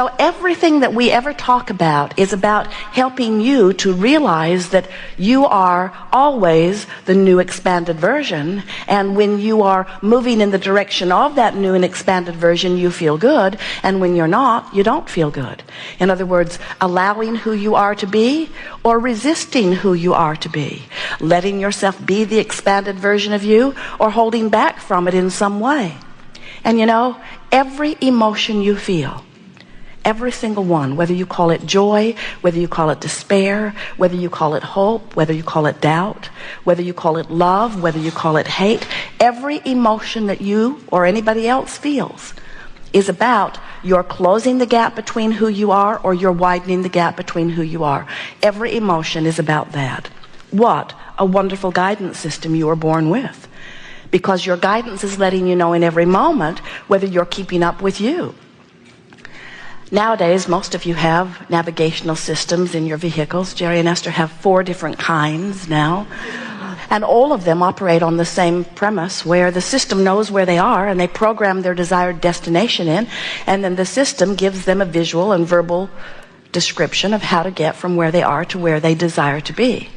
So everything that we ever talk about is about helping you to realize that you are always the new expanded version, and when you are moving in the direction of that new and expanded version, you feel good, and when you're not, you don't feel good. In other words, allowing who you are to be or resisting who you are to be, letting yourself be the expanded version of you or holding back from it in some way. And you know, every emotion you feel, every single one, whether you call it joy, whether you call it despair, whether you call it hope, whether you call it doubt, whether you call it love, whether you call it hate, every emotion that you or anybody else feels is about your closing the gap between who you are or you're widening the gap between who you are. Every emotion is about that. What a wonderful guidance system you were born with, because your guidance is letting you know in every moment whether you're keeping up with you. Nowadays, most of you have navigational systems in your vehicles. Jerry and Esther have 4 different kinds now. And all of them operate on the same premise, where the system knows where they are and they program their desired destination in, and then the system gives them a visual and verbal description of how to get from where they are to where they desire to be.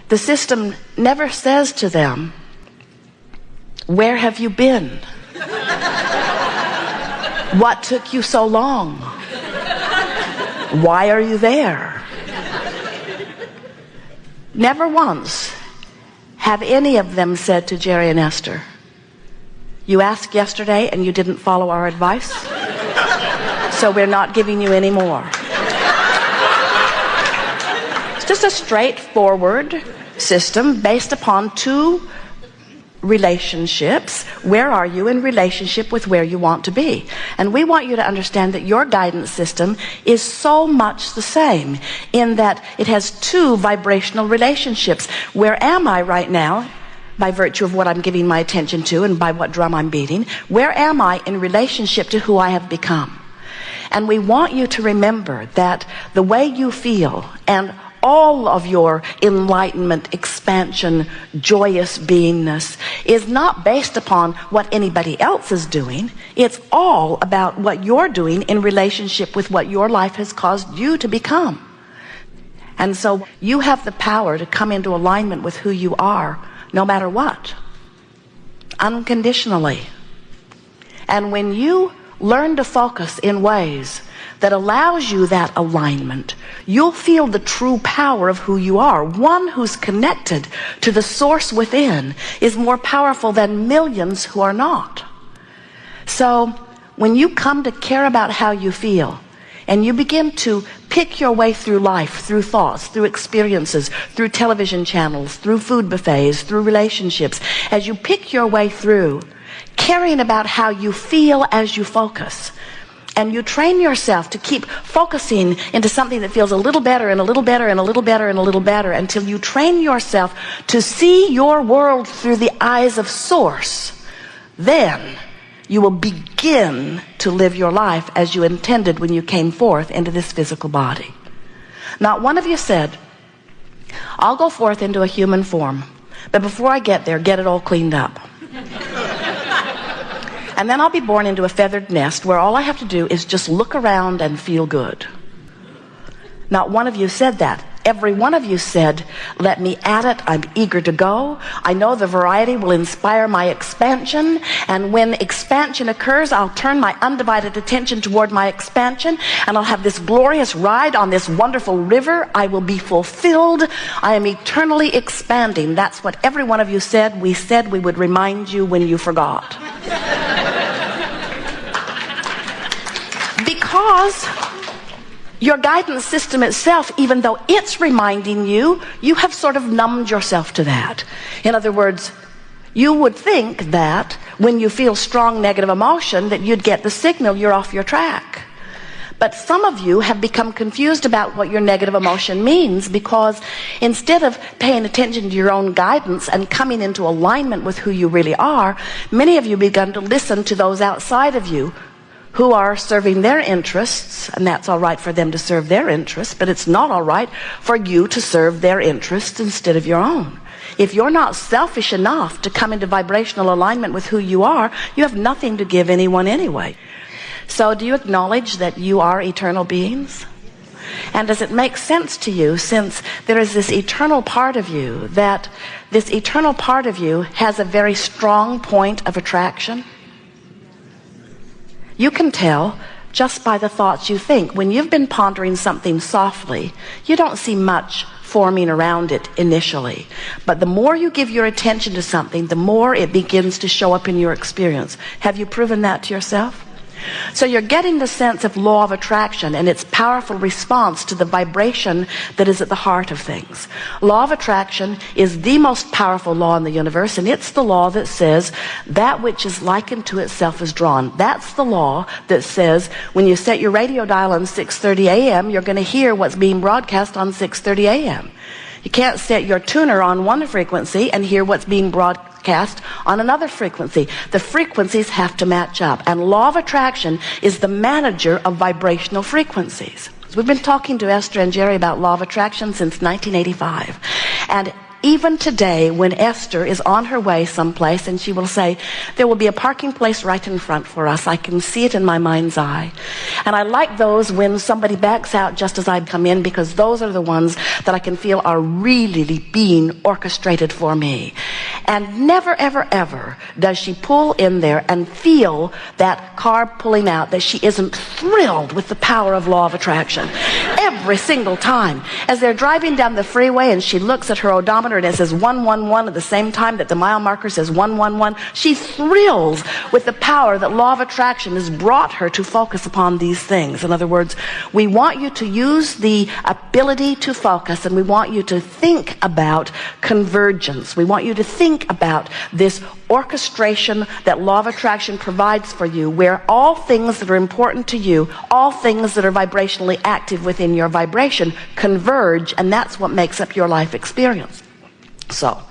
The system never says to them, "Where have you been? What took you so long? Why are you there?" Never once have any of them said to Jerry and Esther, "You asked yesterday and you didn't follow our advice, so we're not giving you any more." It's just a straightforward system based upon 2 relationships. Where are you in relationship with where you want to be? And we want you to understand that your guidance system is so much the same in that it has 2 vibrational relationships. Where am I right now, by virtue of what I'm giving my attention to and by what drum I'm beating? Where am I in relationship to who I have become? And we want you to remember that the way you feel and all of your enlightenment, expansion, joyous beingness is not based upon what anybody else is doing. It's all about what you're doing in relationship with what your life has caused you to become. And so you have the power to come into alignment with who you are, no matter what, unconditionally. And when you learn to focus in ways that allows you that alignment, you'll feel the true power of who you are. One who's connected to the source within is more powerful than millions who are not. So when you come to care about how you feel, and you begin to pick your way through life, through thoughts, through experiences, through television channels, through food buffets, through relationships, as you pick your way through, caring about how you feel as you focus, and you train yourself to keep focusing into something that feels a little better and a little better and a little better and a little better, until you train yourself to see your world through the eyes of Source, then you will begin to live your life as you intended when you came forth into this physical body. Not one of you said, "I'll go forth into a human form, but before I get there, get it all cleaned up. And then I'll be born into a feathered nest where all I have to do is just look around and feel good." Not one of you said that. Every one of you said, "Let me at it. I'm eager to go. I know the variety will inspire my expansion. And when expansion occurs, I'll turn my undivided attention toward my expansion. And I'll have this glorious ride on this wonderful river. I will be fulfilled. I am eternally expanding." That's what every one of you said. We said we would remind you when you forgot. Because your guidance system itself, even though it's reminding you, you have sort of numbed yourself to that. In other words, you would think that when you feel strong negative emotion that you'd get the signal you're off your track. But some of you have become confused about what your negative emotion means, because instead of paying attention to your own guidance and coming into alignment with who you really are, many of you begun to listen to those outside of you who are serving their interests, and that's all right for them to serve their interests, but it's not all right for you to serve their interests instead of your own. If you're not selfish enough to come into vibrational alignment with who you are, you have nothing to give anyone anyway. So do you acknowledge that you are eternal beings? And does it make sense to you, since there is this eternal part of you, that this eternal part of you has a very strong point of attraction? You can tell just by the thoughts you think. When you've been pondering something softly, you don't see much forming around it initially. But the more you give your attention to something, the more it begins to show up in your experience. Have you proven that to yourself? So you're getting the sense of law of attraction and its powerful response to the vibration that is at the heart of things. Law of attraction is the most powerful law in the universe, and it's the law that says that which is likened to itself is drawn. That's the law that says when you set your radio dial on 6:30 a.m., you're going to hear what's being broadcast on 6:30 a.m. You can't set your tuner on one frequency and hear what's being broadcast on another frequency. The frequencies have to match up. And law of attraction is the manager of vibrational frequencies. So we've been talking to Esther and Jerry about law of attraction since 1985. And even today, when Esther is on her way someplace and she will say, there will be a parking place right in front for us. I can see it in my mind's eye. And I like those when somebody backs out just as I come in, because those are the ones that I can feel are really being orchestrated for me. And never, ever, ever does she pull in there and feel that car pulling out that she isn't thrilled with the power of law of attraction. Every single time. As they're driving down the freeway and she looks at her odometer and it says 111 at the same time that the mile marker says 111, she thrills with the power that law of attraction has brought her to focus upon these things. In other words, we want you to use the ability to focus, and we want you to think about convergence. We want you to think about this orchestration that law of attraction provides for you, where all things that are important to you, all things that are vibrationally active within your vibration, converge, and that's what makes up your life experience. So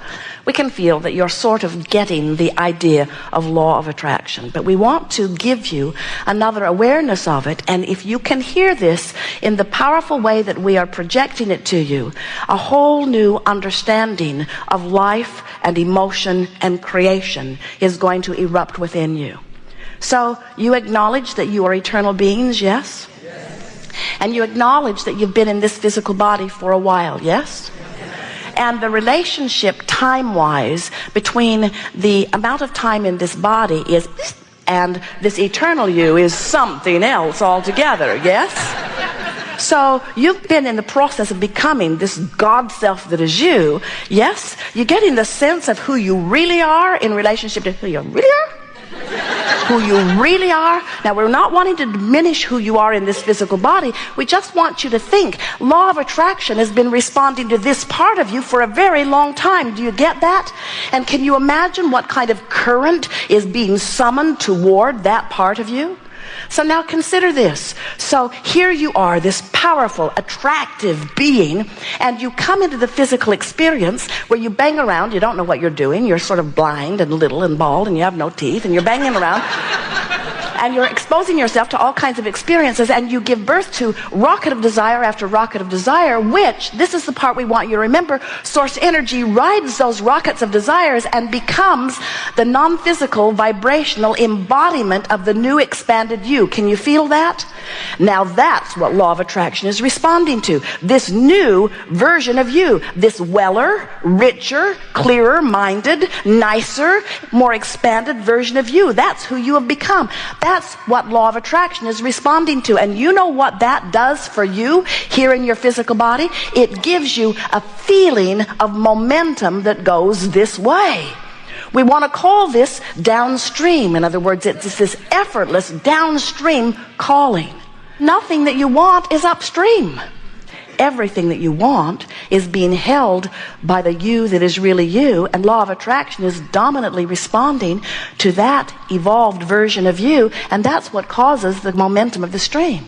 we can feel that you're sort of getting the idea of law of attraction, but we want to give you another awareness of it. And if you can hear this in the powerful way that we are projecting it to you, a whole new understanding of life and emotion and creation is going to erupt within you. So you acknowledge that you are eternal beings, yes? Yes. And you acknowledge that you've been in this physical body for a while, yes? And the relationship time-wise between the amount of time in this body is, and this eternal you is something else altogether, yes? So you've been in the process of becoming this God self that is you, yes? You're getting the sense of who you really are in relationship to who you really are? Who you really are. Now, we're not wanting to diminish who you are in this physical body. We just want you to think law of attraction has been responding to this part of you for a very long time. Do you get that? And can you imagine what kind of current is being summoned toward that part of you? So now consider this. So here you are, this powerful, attractive being, and you come into the physical experience where you bang around, you don't know what you're doing, you're sort of blind and little and bald and you have no teeth and you're banging around. And you're exposing yourself to all kinds of experiences, and you give birth to rocket of desire after rocket of desire, which, this is the part we want you to remember, source energy rides those rockets of desires and becomes the non-physical vibrational embodiment of the new expanded you. Can you feel that? Now that's what law of attraction is responding to. This new version of you, this weller, richer, clearer minded, nicer, more expanded version of you. That's who you have become. That's what law of attraction is responding to. And you know what that does for you here in your physical body? It gives you a feeling of momentum that goes this way. We want to call this downstream. In other words, it's this effortless downstream calling. Nothing that you want is upstream. Everything that you want is being held by the you that is really you, and law of attraction is dominantly responding to that evolved version of you, and that's what causes the momentum of the stream.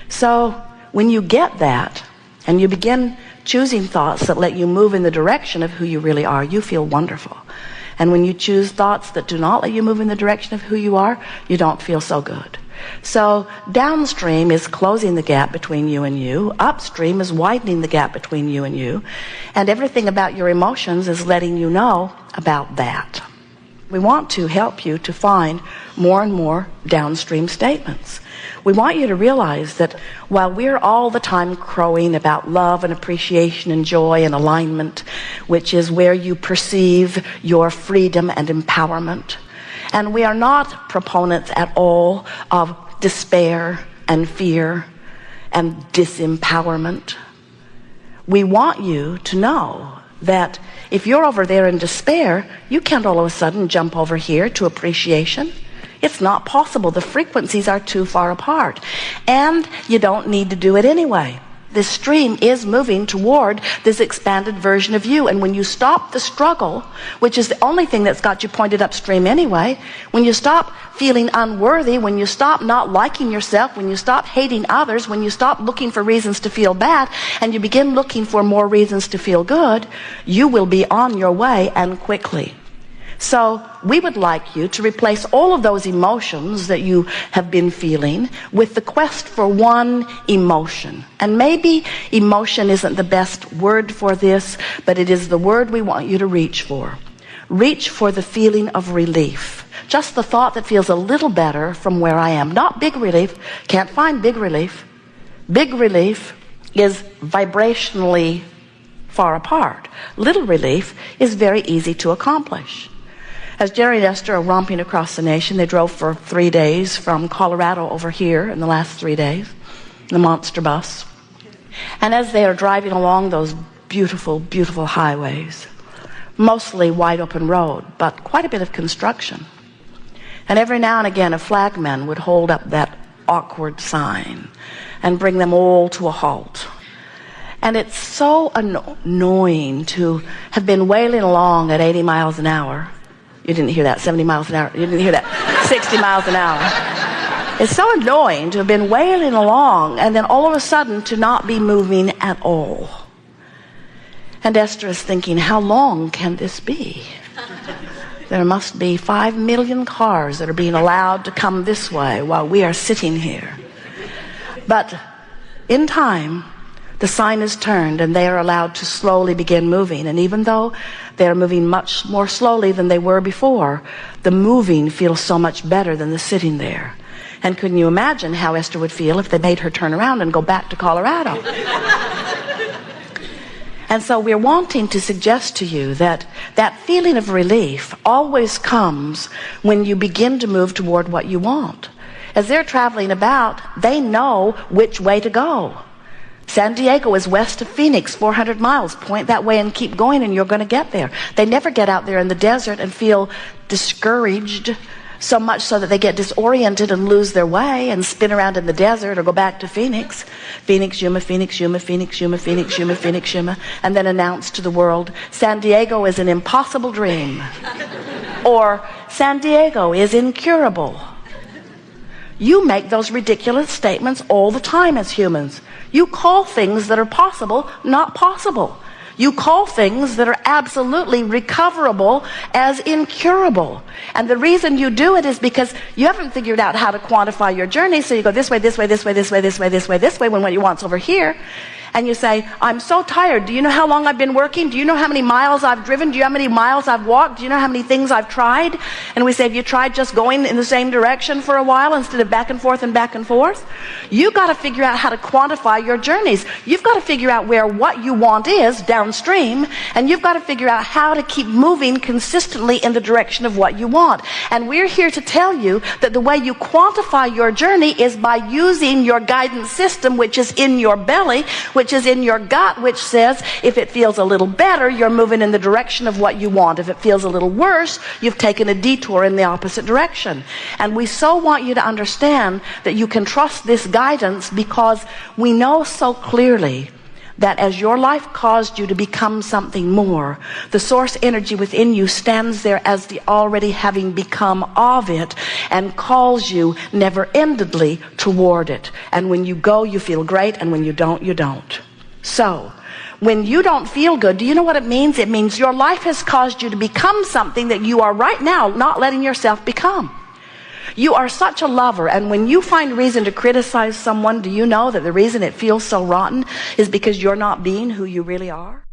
So when you get that and you begin choosing thoughts that let you move in the direction of who you really are, you feel wonderful. And when you choose thoughts that do not let you move in the direction of who you are, you don't feel so good. So downstream is closing the gap between you and you. Upstream is widening the gap between you and you. And everything about your emotions is letting you know about that. We want to help you to find more and more downstream statements. We want you to realize that while we're all the time crowing about love and appreciation and joy and alignment, which is where you perceive your freedom and empowerment, and we are not proponents at all of despair and fear and disempowerment, we want you to know that if you're over there in despair, you can't all of a sudden jump over here to appreciation. It's not possible. The frequencies are too far apart. And you don't need to do it anyway. This stream is moving toward this expanded version of you. And when you stop the struggle, which is the only thing that's got you pointed upstream anyway, when you stop feeling unworthy, when you stop not liking yourself, when you stop hating others, when you stop looking for reasons to feel bad, and you begin looking for more reasons to feel good, you will be on your way, and quickly. So we would like you to replace all of those emotions that you have been feeling with the quest for one emotion. And maybe emotion isn't the best word for this, but it is the word we want you to reach for. Reach for the feeling of relief. Just the thought that feels a little better from where I am. Not big relief. Can't find big relief. Big relief is vibrationally far apart. Little relief is very easy to accomplish. As Jerry and Esther are romping across the nation, they drove for 3 days from Colorado over here in the last 3 days, the monster bus. And as they are driving along those beautiful, beautiful highways, mostly wide open road, but quite a bit of construction. And every now and again, a flagman would hold up that awkward sign and bring them all to a halt. And it's so annoying to have been wailing along at 80 miles an hour. You didn't hear that, 70 miles an hour. You didn't hear that, 60 miles an hour. It's so annoying to have been wailing along and then all of a sudden to not be moving at all. And Esther is thinking, how long can this be? There must be 5 million cars that are being allowed to come this way while we are sitting here. But in time, the sign is turned and they are allowed to slowly begin moving. And even though they are moving much more slowly than they were before, the moving feels so much better than the sitting there. And couldn't you imagine how Esther would feel if they made her turn around and go back to Colorado? And so we're wanting to suggest to you that that feeling of relief always comes when you begin to move toward what you want. As they're traveling about, they know which way to go. San Diego is west of Phoenix, 400 miles. Point that way and keep going and you're going to get there. They never get out there in the desert and feel discouraged, so much so that they get disoriented and lose their way and spin around in the desert or go back to Phoenix. Phoenix, Yuma, Phoenix, Yuma, Phoenix, Yuma, Phoenix, Yuma, Phoenix, Yuma, and then announce to the world, San Diego is an impossible dream. Or San Diego is incurable. You make those ridiculous statements all the time as humans. You call things that are possible not possible. You call things that are absolutely recoverable as incurable. And the reason you do it is because you haven't figured out how to quantify your journey. So you go this way, this way, this way, this way, this way, this way, this way, when what you want's over here. And you say, I'm so tired. Do you know how long I've been working? Do you know how many miles I've driven? Do you know how many miles I've walked? Do you know how many things I've tried? And we say, have you tried just going in the same direction for a while instead of back and forth and back and forth? You've got to figure out how to quantify your journeys. You've got to figure out where what you want is downstream, and you've got to figure out how to keep moving consistently in the direction of what you want. And we're here to tell you that the way you quantify your journey is by using your guidance system, which is in your belly, which is in your gut, which says if it feels a little better, you're moving in the direction of what you want. If it feels a little worse, you've taken a detour in the opposite direction. And we so want you to understand that you can trust this guidance, because we know so clearly that as your life caused you to become something more, the source energy within you stands there as the already having become of it and calls you never-endedly toward it. And when you go, you feel great, and when you don't, you don't. So, when you don't feel good, do you know what it means? It means your life has caused you to become something that you are right now not letting yourself become. You are such a lover, and when you find reason to criticize someone, do you know that the reason it feels so rotten is because you're not being who you really are?